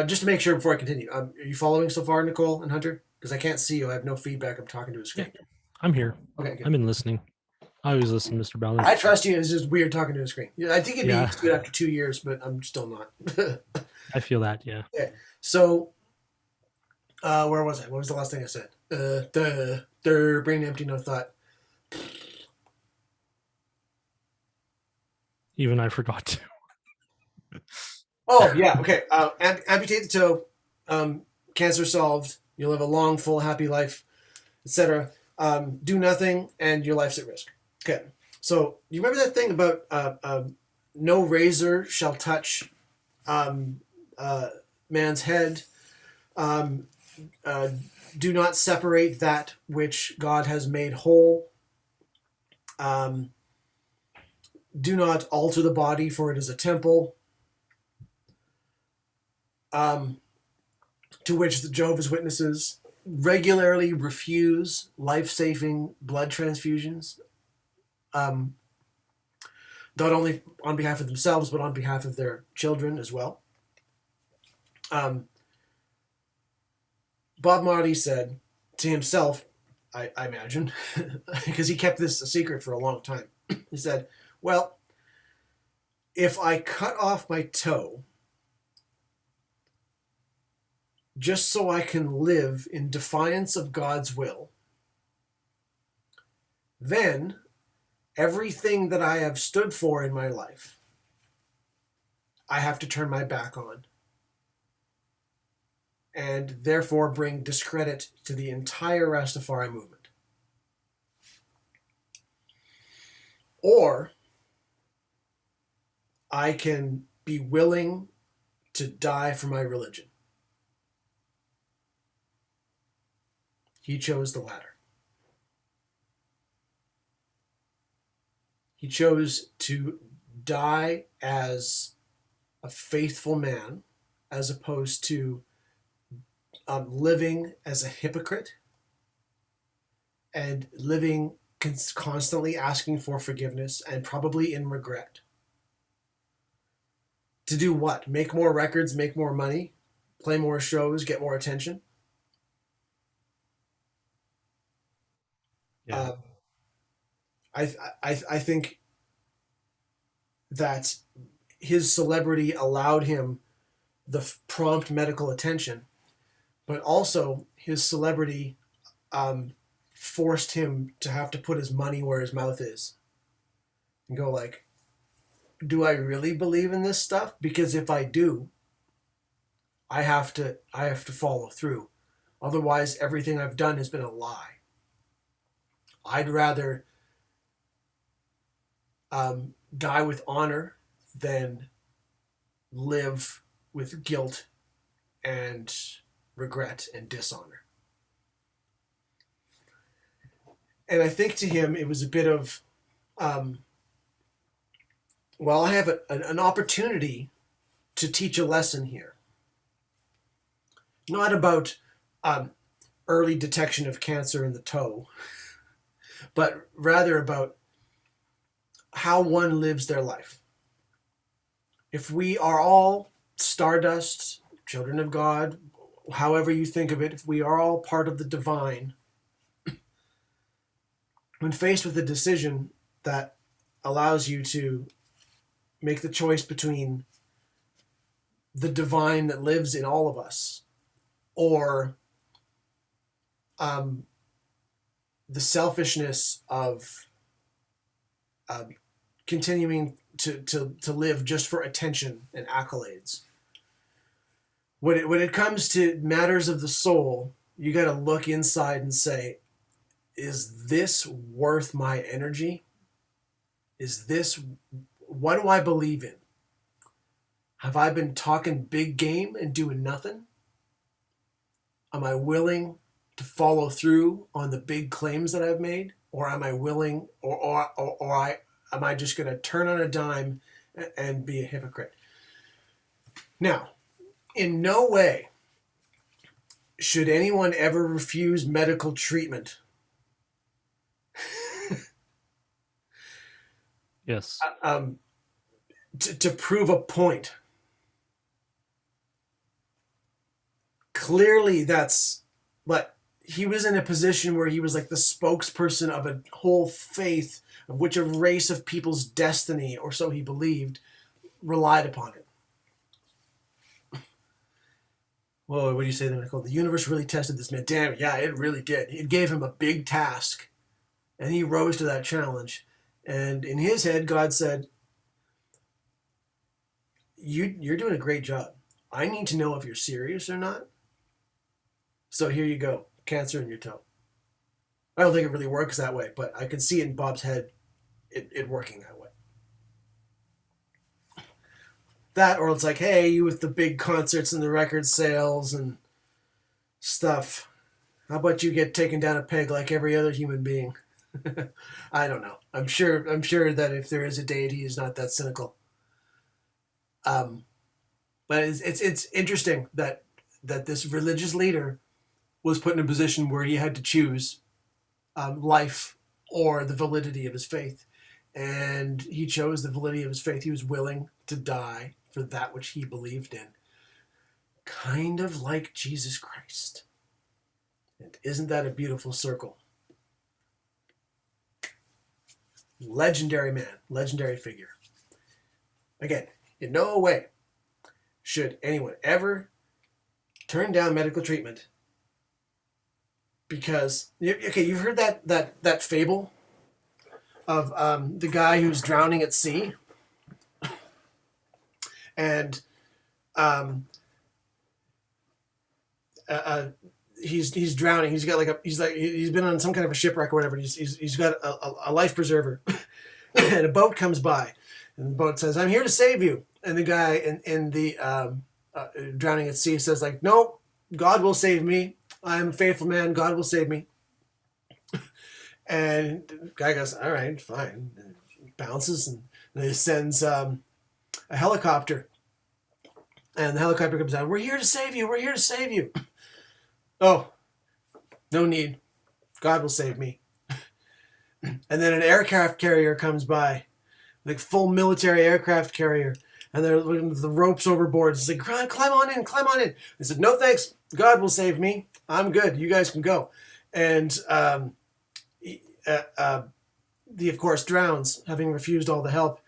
just to make sure before I continue, are you following so far, Nicole and Hunter? Because I can't see you, I have no feedback, I'm talking to a screen. Yeah, I'm here. Okay, good. I've been listening. I always listen, Mr. Ballard. I trust you. It's just weird talking to a screen. I think it'd be good after 2 years, but I'm still not. I feel that, yeah. Okay. So, where was I? What was the last thing I said? Brain empty, no thought. Even I forgot to. Oh, yeah. Okay. Amputate the toe. Cancer solved. You'll live a long, full, happy life, etc. Do nothing, and your life's at risk. Okay, so you remember that thing about no razor shall touch man's head. Do not separate that which God has made whole. Do not alter the body, for it is a temple. To which the Jehovah's Witnesses regularly refuse life-saving blood transfusions. Not only on behalf of themselves, but on behalf of their children as well. Bob Marley said to himself, I imagine, because he kept this a secret for a long time. He said, well, if I cut off my toe just so I can live in defiance of God's will, then everything that I have stood for in my life, I have to turn my back on, and therefore bring discredit to the entire Rastafari movement. Or I can be willing to die for my religion. He chose the latter. He chose to die as a faithful man, as opposed to living as a hypocrite and living constantly asking for forgiveness and probably in regret. To do what? Make more records, make more money, play more shows, get more attention? Yeah. I think that his celebrity allowed him the prompt medical attention, but also his celebrity forced him to have to put his money where his mouth is and go like, do I really believe in this stuff? Because if I do, I have to follow through. Otherwise, everything I've done has been a lie. I'd rather die with honor than live with guilt and regret and dishonor. And I think to him, it was a bit of, well, I have an opportunity to teach a lesson here. Not about early detection of cancer in the toe, but rather about how one lives their life. If we are all stardust, children of God, however you think of it, if we are all part of the divine, when faced with a decision that allows you to make the choice between the divine that lives in all of us or the selfishness of continuing to live just for attention and accolades. When it comes to matters of the soul, you got to look inside and say, is this worth my energy? What do I believe in? Have I been talking big game and doing nothing? Am I willing to follow through on the big claims that I've made? Or am I willing, am I just going to turn on a dime and be a hypocrite? Now, in no way should anyone ever refuse medical treatment. Yes. To prove a point. Clearly that's, but he was in a position where he was like the spokesperson of a whole faith of which a race of people's destiny, or so he believed, relied upon it. Whoa, what do you say then, Nicole? The universe really tested this man. Damn, yeah, it really did. It gave him a big task, and he rose to that challenge. And in his head, God said, you're doing a great job. I need to know if you're serious or not. So here you go, cancer in your toe. I don't think it really works that way, but I can see it in Bob's head, it working that way. That, or it's like, hey, you with the big concerts and the record sales and stuff, how about you get taken down a peg like every other human being? I don't know. I'm sure that if there is a deity, he's not that cynical. But it's interesting that this religious leader was put in a position where he had to choose life or the validity of his faith. And he chose the validity of his faith. He was willing to die for that which he believed in. Kind of like Jesus Christ. And isn't that a beautiful circle? Legendary man, legendary figure. Again, in no way should anyone ever turn down medical treatment because, okay, you've heard that fable of the guy who's drowning at sea, and he's drowning. He's got he's been on some kind of a shipwreck or whatever. He's got a life preserver, and a boat comes by, and the boat says, "I'm here to save you." And the guy in the drowning at sea says, like, "No, God will save me. I'm a faithful man. God will save me." And the guy goes, "All right, fine." And he bounces, and he sends a helicopter. And the helicopter comes down. "We're here to save you. We're here to save you." "Oh, no need. God will save me." And then an aircraft carrier comes by, like full military aircraft carrier. And they're looking at the ropes overboard. It's like, climb on in, climb on in. They said, "No thanks. God will save me. I'm good. You guys can go." And he, of course, drowns, having refused all the help.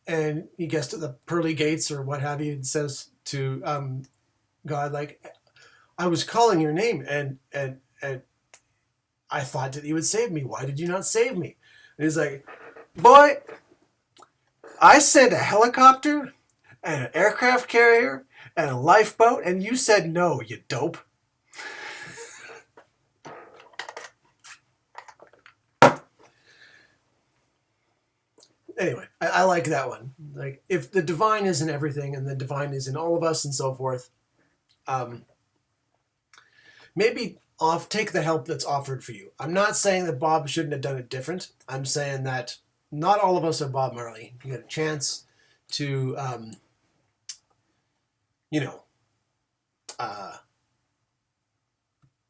And he gets to the pearly gates or what have you, and says to God, like, "I was calling your name, and I thought that you would save me. Why did you not save me?" And he's like, "Boy, I sent a helicopter and an aircraft carrier and a lifeboat, and you said no, you dope. Anyway, I like that one. Like, if the divine is in everything and the divine is in all of us and so forth, maybe take the help that's offered for you. I'm not saying that Bob shouldn't have done it different. I'm saying that not all of us are Bob Marley. If you get a chance to,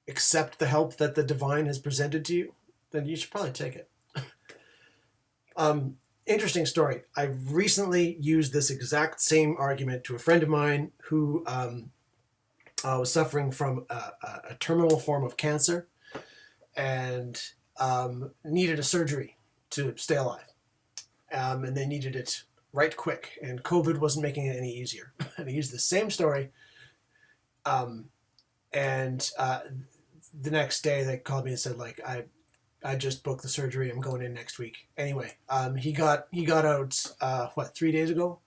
accept the help that the divine has presented to you, then you should probably take it. Interesting story. I recently used this exact same argument to a friend of mine who was suffering from a terminal form of cancer and needed a surgery to stay alive. And they needed it right quick, and COVID wasn't making it any easier. And I used the same story. And the next day they called me and said, like, I just booked the surgery. I'm going in next week. Anyway, he got out 3 days ago,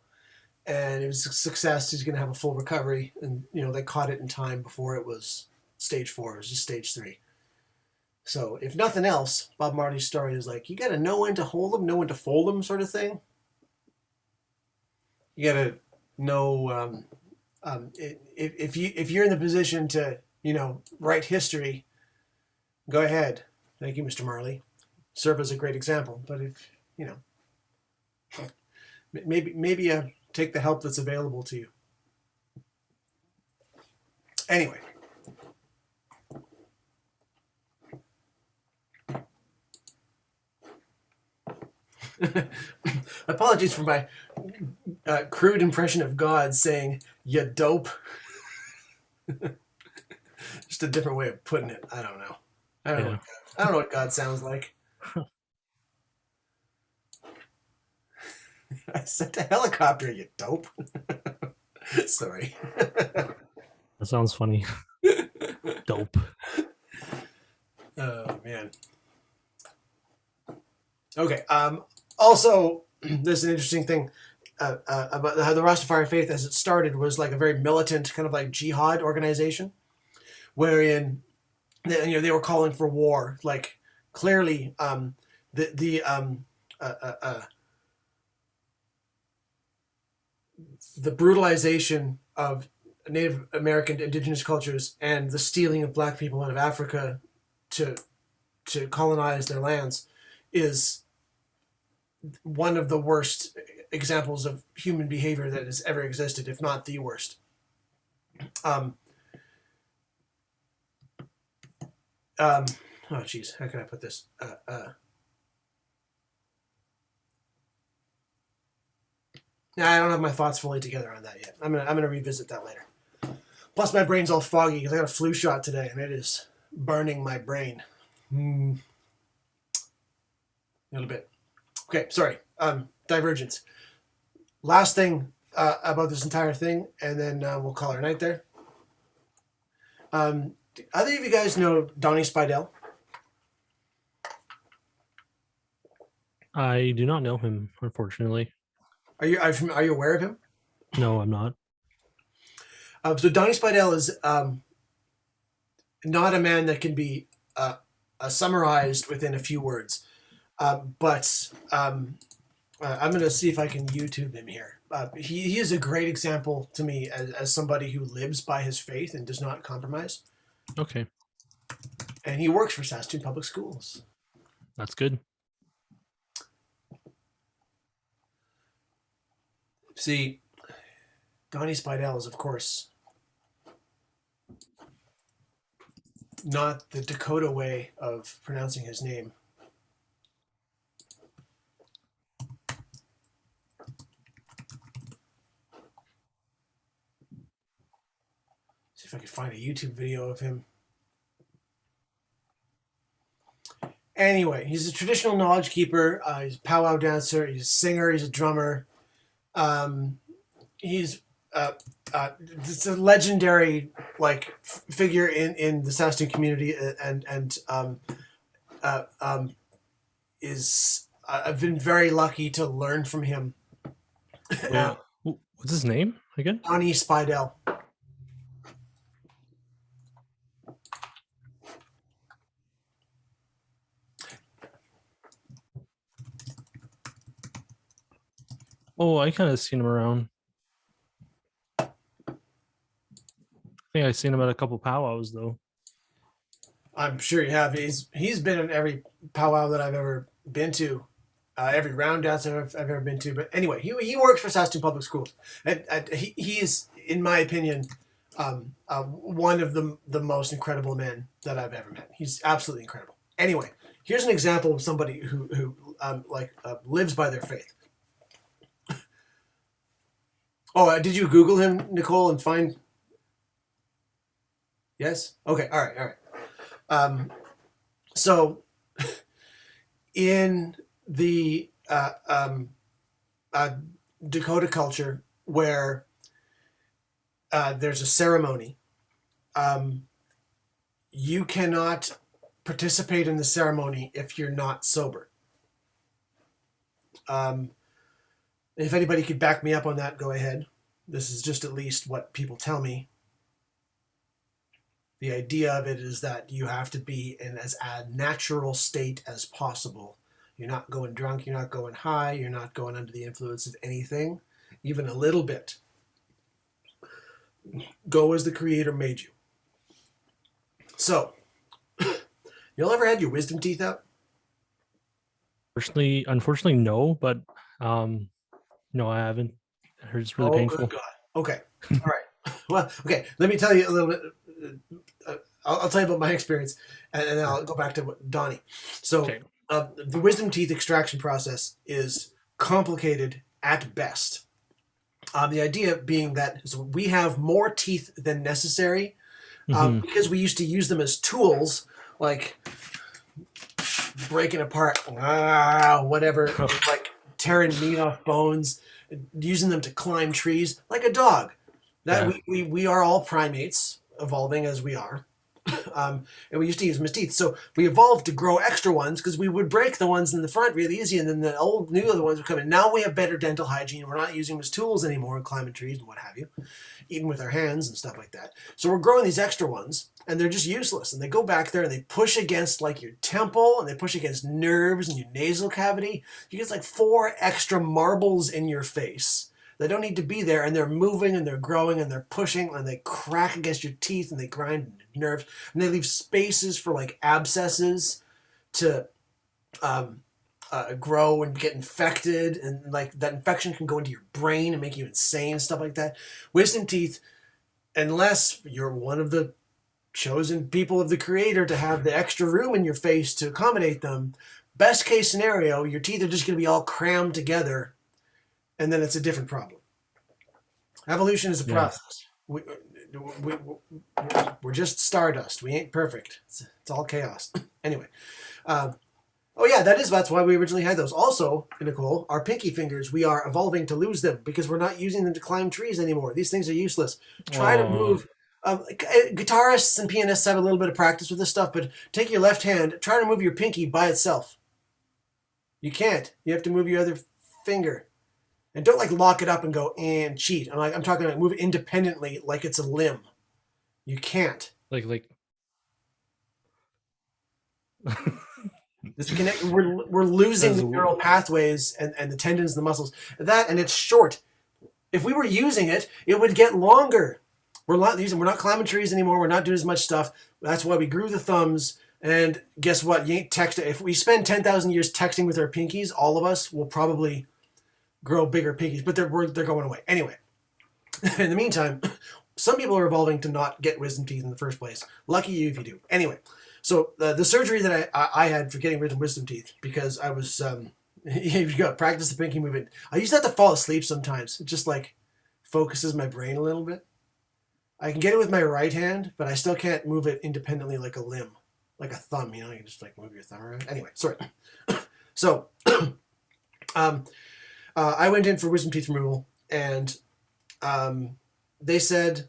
and it was a success. He's going to have a full recovery, and they caught it in time before it was stage 4. It was just stage 3. So if nothing else, Bob Marley's story is like, you got to know when to hold them, know when to fold them, sort of thing. You got to know if you're in the position to write history, go ahead. Thank you, Mr. Marley. Serve as a great example. But if, maybe take the help that's available to you. Anyway. Apologies for my crude impression of God saying, "You dope." Just a different way of putting it. I don't know. I don't know what God sounds like. I sent a helicopter, you dope. Sorry. That sounds funny. Dope. Oh, man. Okay. Also, there's an interesting thing about how the Rastafari faith, as it started, was like a very militant kind of like jihad organization, wherein they were calling for war. Like, clearly, the brutalization of Native American indigenous cultures and the stealing of black people out of Africa to colonize their lands is one of the worst examples of human behavior that has ever existed, if not the worst. Oh geez, how can I put this? I don't have my thoughts fully together on that yet. I'm gonna revisit that later. Plus, my brain's all foggy because I got a flu shot today, and it is burning my brain. A little bit. Okay, sorry. Divergence. Last thing about this entire thing, and then we'll call her a night there. Either of you guys know Donnie Spidell? I do not know him, unfortunately. Are you aware of him? No, I'm not. So Donnie Spidell is not a man that can be summarized within a few words. But I'm going to see if I can YouTube him here. He is a great example to me as somebody who lives by his faith and does not compromise. Okay. And he works for Saskatoon Public Schools. That's good. See, Donnie Spidell is, of course, not the Dakota way of pronouncing his name. See if I can find a YouTube video of him. Anyway, he's a traditional knowledge keeper. He's a powwow dancer. He's a singer. He's a drummer. He's it's a legendary figure in the Saskatoon community, and is I've been very lucky to learn from him Wait, what's his name again? Donnie Spidell. Oh, I kind of seen him around. I think I seen him at a couple powwows though. I'm sure you have. He's been in every powwow that I've ever been to, every round dance I've ever been to. But anyway, he works for Saskatoon Public Schools, and he is, in my opinion, one of the most incredible men that I've ever met. He's absolutely incredible. Anyway, here's an example of somebody who lives by their faith. Oh, did you Google him, Nicole, and find? Yes. Okay. All right. So, in the Dakota culture, where there's a ceremony, you cannot participate in the ceremony if you're not sober. If anybody could back me up on that, go ahead. This is just at least what people tell me. The idea of it is that you have to be in as a natural state as possible. You're not going drunk, you're not going high, you're not going under the influence of anything, even a little bit. Go as the Creator made you. So, y'all ever had your wisdom teeth out? Unfortunately, no, but no, I haven't. I heard it's really painful. Good God. Okay. All right. Well, okay. Let me tell you a little bit. I'll tell you about my experience, and then I'll go back to Donnie. So, Okay. The wisdom teeth extraction process is complicated at best. The idea being that we have more teeth than necessary because we used to use them as tools, like breaking apart, whatever, like tearing meat off bones, using them to climb trees, like a dog. That we are all primates, evolving as we are. And we used to use them as teeth. So we evolved to grow extra ones because we would break the ones in the front really easy, and then the old new other ones would come in. Now we have better dental hygiene. We're not using them as tools anymore and climbing trees and what have you, eating with our hands and stuff like that. So we're growing these extra ones, and they're just useless. And they go back there and they push against like your temple, and they push against nerves and your nasal cavity. You get like 4 extra marbles in your face. They don't need to be there, and they're moving and they're growing and they're pushing, and they crack against your teeth and they grind nerves, and they leave spaces for like abscesses to grow and get infected, and like that infection can go into your brain and make you insane and stuff like that. Wisdom teeth, unless you're one of the chosen people of the Creator to have the extra room in your face to accommodate them, best case scenario, your teeth are just going to be all crammed together, and then it's a different problem. Evolution is a process. We're just stardust. We ain't perfect. It's all chaos. Anyway. That's why we originally had those. Also, Nicole, our pinky fingers, we are evolving to lose them because we're not using them to climb trees anymore. These things are useless. Try to move. Guitarists and pianists have a little bit of practice with this stuff, but take your left hand, try to move your pinky by itself. You can't. You have to move your other finger. And don't like lock it up and go and cheat. I'm talking about move it independently like it's a limb. You can't. Like we're losing the neural pathways and the tendons, the muscles. And it's short. If we were using it, it would get longer. We're not climbing trees anymore. We're not doing as much stuff. That's why we grew the thumbs. And guess what? You ain't texting. If we spend 10,000 years texting with our pinkies, all of us will probably grow bigger pinkies, but they're going away. Anyway, in the meantime, some people are evolving to not get wisdom teeth in the first place. Lucky you if you do. Anyway, so the surgery that I had for getting rid of wisdom teeth, because I was, you got to practice the pinky movement. I used to have to fall asleep sometimes. It just like focuses my brain a little bit. I can get it with my right hand, but I still can't move it independently like a limb, like a thumb, you can just like move your thumb around. Anyway, sorry. So, I went in for wisdom teeth removal, and they said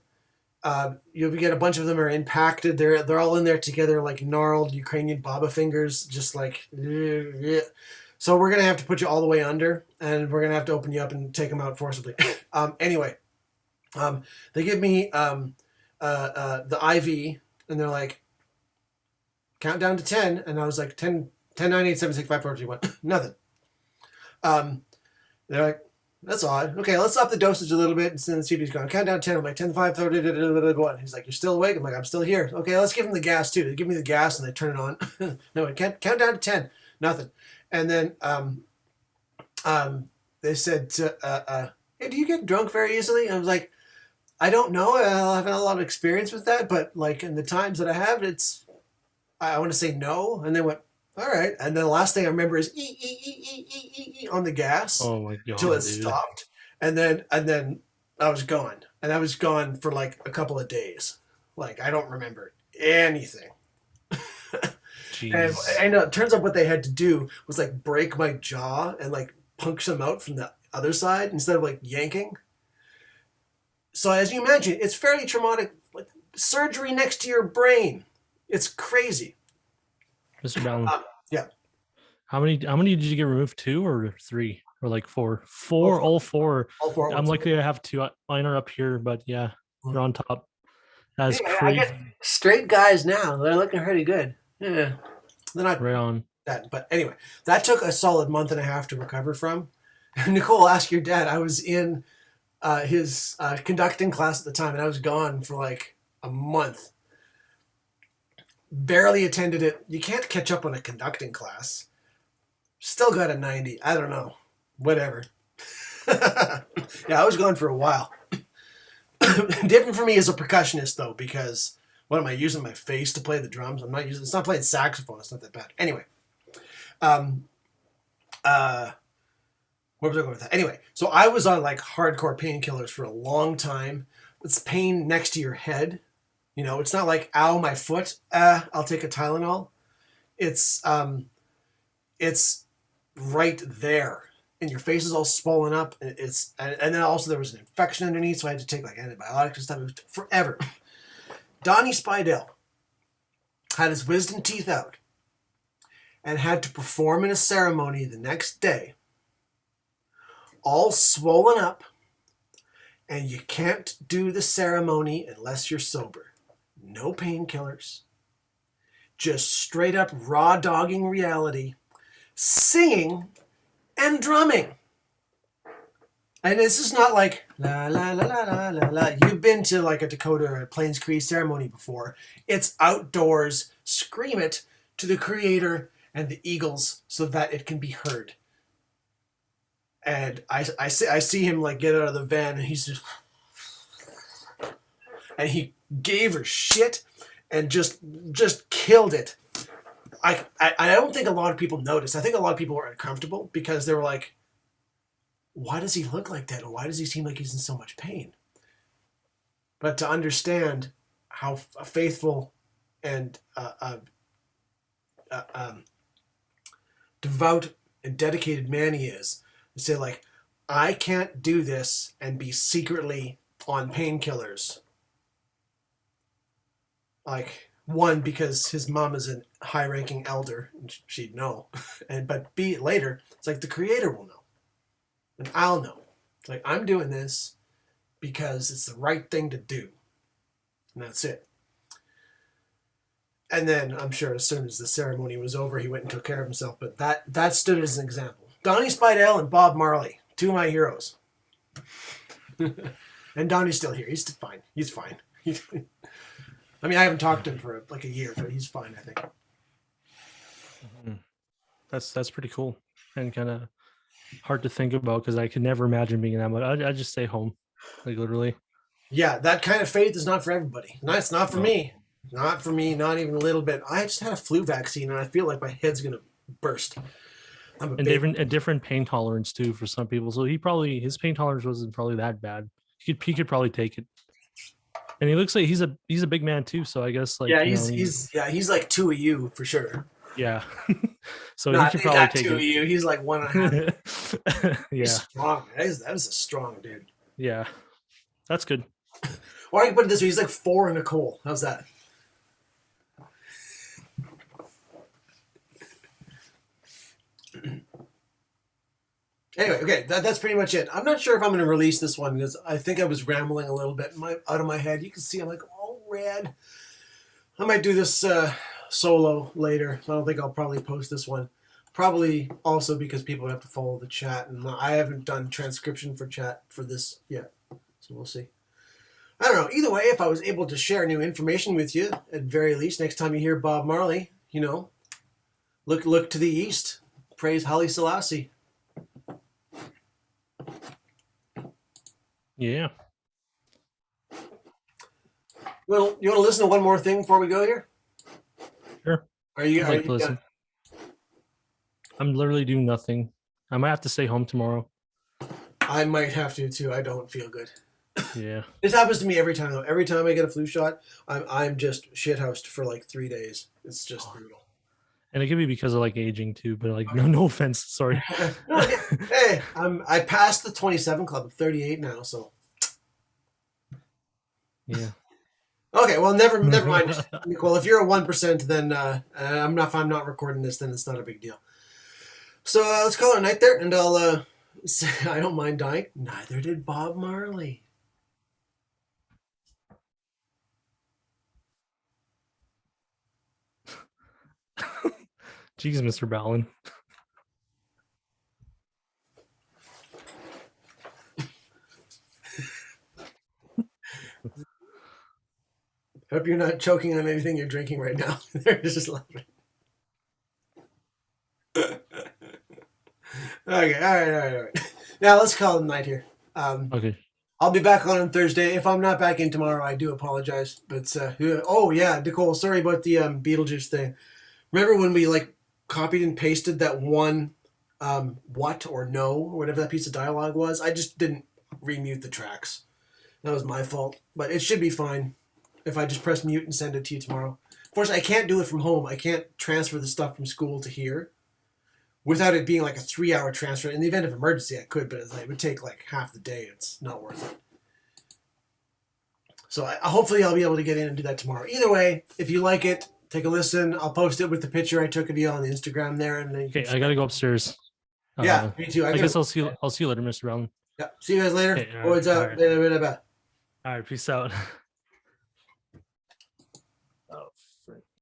you get a bunch of them are impacted. They're all in there together like gnarled Ukrainian baba fingers, just like So we're gonna have to put you all the way under, and we're gonna have to open you up and take them out forcibly. Anyway, they give me the IV, and they're like, count down to 10, and I was like 10, 10, 9, 8, 7, 6, 5, 4, 3, 1, nothing. They're like, that's odd. Okay, let's up the dosage a little bit and see if he's gone. Count down 10. I'm like, 10, 5, 30, 1. He's like, you're still awake? I'm like, I'm still here. Okay, let's give him the gas too. They give me the gas and they turn it on. No, count down to 10. Nothing. And then they said, hey, do you get drunk very easily? And I was like, I don't know. I haven't had a lot of experience with that, but like in the times that I have, I want to say no. And they went, all right. And then the last thing I remember is on the gas until it stopped. And then I was gone. And I was gone for like a couple of days. Like, I don't remember anything. And I know it turns out what they had to do was like break my jaw and like puncture them out from the other side instead of like yanking. So as you imagine, it's fairly traumatic. Like, surgery next to your brain. It's crazy. Mr. Ballin. Yeah. How many did you get removed? 2 or 3 or like 4? 4, all four. All 4. I'm likely to have 2. Mine are up here, but yeah, you're on top. That's Hey, crazy. I get straight guys now. They're looking pretty good. Yeah. They're not right on. that, but anyway, that took a solid month and a half to recover from. Nicole, ask your dad. I was in his conducting class at the time, and I was gone for like a month. Barely attended it. You can't catch up on a conducting class. Still got a 90. I don't know. Whatever. Yeah, I was gone for a while. Different for me as a percussionist, though, because what am I using my face to play the drums? It's not playing saxophone. It's not that bad. Anyway. Where was I going with that? Anyway, so I was on like hardcore painkillers for a long time. It's pain next to your head. You know, it's not like, ow, my foot. I'll take a Tylenol. It's right there, and your face is all swollen up. And then also there was an infection underneath, so I had to take like antibiotics and stuff. It was forever. Donnie Spidell had his wisdom teeth out and had to perform in a ceremony the next day, all swollen up, and you can't do the ceremony unless you're sober. No painkillers. Just straight up raw dogging reality, singing and drumming. And this is not like la la la la la la la. You've been to like a Dakota or a Plains Cree ceremony before. It's outdoors. Scream it to the Creator and the eagles so that it can be heard. And I see him like get out of the van, and he's just, and he gave her shit and just killed it. I don't think a lot of people noticed. I think a lot of people were uncomfortable because they were like, why does he look like that? Or why does he seem like he's in so much pain? But to understand how faithful and devout and dedicated man he is, to say like, I can't do this and be secretly on painkillers. Like, one, because his mom is a high-ranking elder, and she'd know. But B, later, it's like the Creator will know. And I'll know. It's like, I'm doing this because it's the right thing to do. And that's it. And then, I'm sure as soon as the ceremony was over, he went and took care of himself. But that stood as an example. Donnie Spidell and Bob Marley, 2 of my heroes. And Donnie's still here. He's fine. He's fine. I mean, I haven't talked to him for like a year, but he's fine, I think. Mm-hmm. That's pretty cool and kind of hard to think about because I could never imagine being in that mode. I just stay home, like literally. Yeah, that kind of faith is not for everybody. No, it's not for me. Not for me, not even a little bit. I just had a flu vaccine, and I feel like my head's going to burst. A different pain tolerance, too, for some people. So his pain tolerance wasn't probably that bad. He could probably take it. And he looks like he's a big man, too. So I guess, like, he's like 2 of you, for sure. Yeah. So he could probably take 2 it. of you. He's like 1.5. Yeah. He's strong. That is a strong dude. Yeah. That's good. Or I can put it this way, he's like 4 of Nicole. How's that? Anyway, okay, that's pretty much it. I'm not sure if I'm going to release this one because I think I was rambling a little bit out of my head. You can see I'm like all red. I might do this solo later. So I don't think I'll probably post this one. Probably also because people have to follow the chat, and I haven't done transcription for chat for this yet. So we'll see. I don't know. Either way, if I was able to share new information with you, at very least, next time you hear Bob Marley, look to the east. Praise Haile Selassie. Yeah. Well, you want to listen to one more thing before we go here? Sure. Are you? I'd like to listen. I'm literally doing nothing. I might have to stay home tomorrow. I might have to too. I don't feel good. Yeah. This happens to me every time though. Every time I get a flu shot, I'm just shithoused for like 3 days. It's just brutal. And it could be because of like aging too, but like no offense, sorry. Hey, I passed the 27 club. I'm 38 now, so yeah. Okay, well never mind. Well, if you're a 1%, then if I'm not recording this, then it's not a big deal. So let's call it a night there, and I'll say I don't mind dying. Neither did Bob Marley. Jeez, Mr. Ballin. Hope you're not choking on anything you're drinking right now. They're just laughing. Okay, all right. Now let's call it a night here. Okay. I'll be back on Thursday. If I'm not back in tomorrow, I do apologize. But oh yeah, Nicole, sorry about the Beetlejuice thing. Remember when we like copied and pasted that one what or no or whatever that piece of dialogue was? I just didn't remute the tracks. That was my fault. But it should be fine if I just press mute and send it to you tomorrow. Unfortunately, I can't do it from home. I can't transfer the stuff from school to here without it being like a 3-hour transfer. In the event of emergency, I could, but it would take like half the day. It's not worth it. So hopefully I'll be able to get in and do that tomorrow. Either way, if you like it, take a listen. I'll post it with the picture I took of you on the Instagram there. And then okay, I gotta go upstairs. Yeah, me too. I guess I'll see you later, Mr. Brown. Yeah, see you guys later. Okay, What's up? All right, peace out.